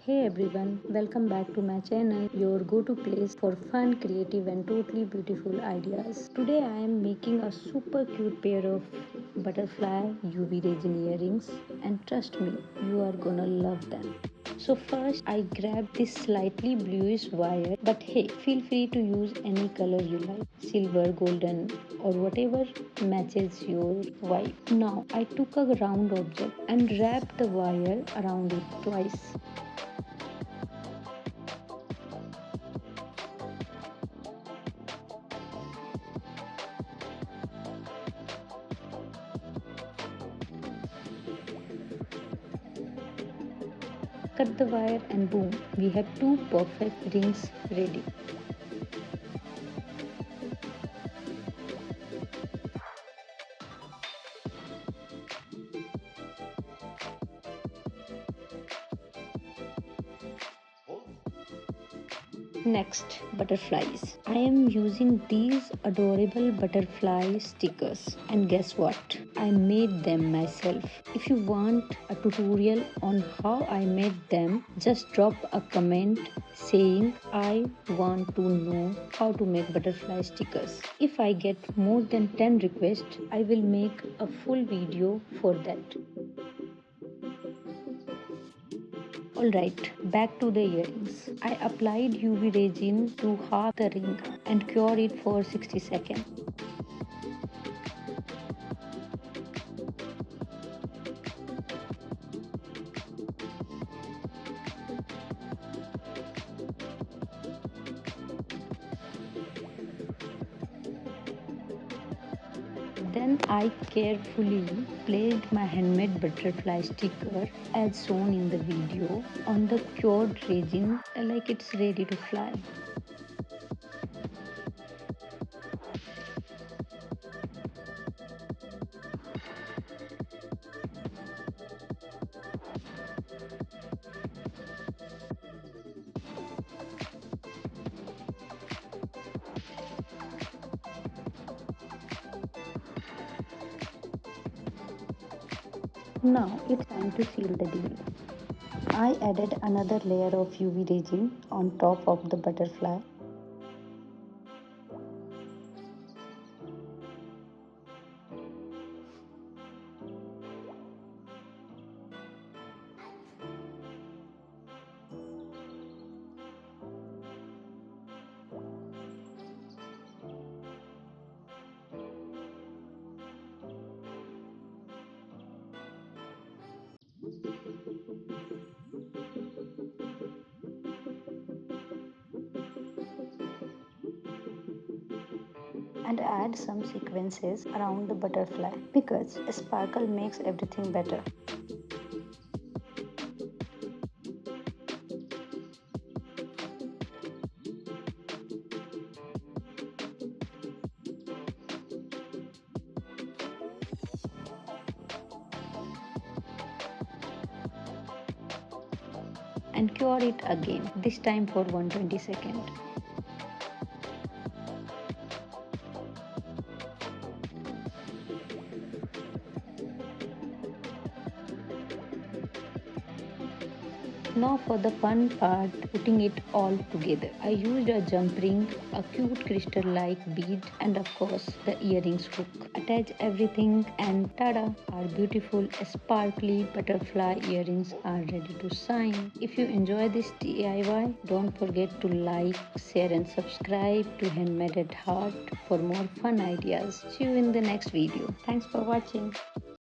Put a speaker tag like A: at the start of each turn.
A: Hey everyone, welcome back to my channel, your go-to place for fun, creative and totally beautiful ideas. Today I am making a super cute pair of butterfly UV resin earrings and trust me, you are gonna love them. So first I grabbed this slightly bluish wire, but hey, feel free to use any color you like, silver, golden or whatever matches your vibe. Now I took a round object and wrapped the wire around it twice. Cut the wire and boom, we have two perfect rings ready. Next, butterflies. I am using these adorable butterfly stickers and guess what? I made them myself. If you want a tutorial on how I made them, just drop a comment saying I want to know how to make butterfly stickers. If I get more than 10 requests, I will make a full video for that. Alright, back to the earrings. I applied UV resin to half the ring and cure it for 60 seconds. Then I carefully placed my handmade butterfly sticker as shown in the video on the cured resin like it's ready to fly. Now it's time to seal the deal. I added another layer of UV resin on top of the butterfly. And add some sequences around the butterfly because sparkle makes everything better. And cure it again, this time for 120 seconds. Now for the fun part, putting it all together. I used a jump ring, a cute crystal-like bead and of course the earrings hook. Attach everything and tada! Our beautiful sparkly butterfly earrings are ready to shine. If you enjoy this DIY, don't forget to like, share and subscribe to Handmade at Heart for more fun ideas. See you in the next video. Thanks for watching.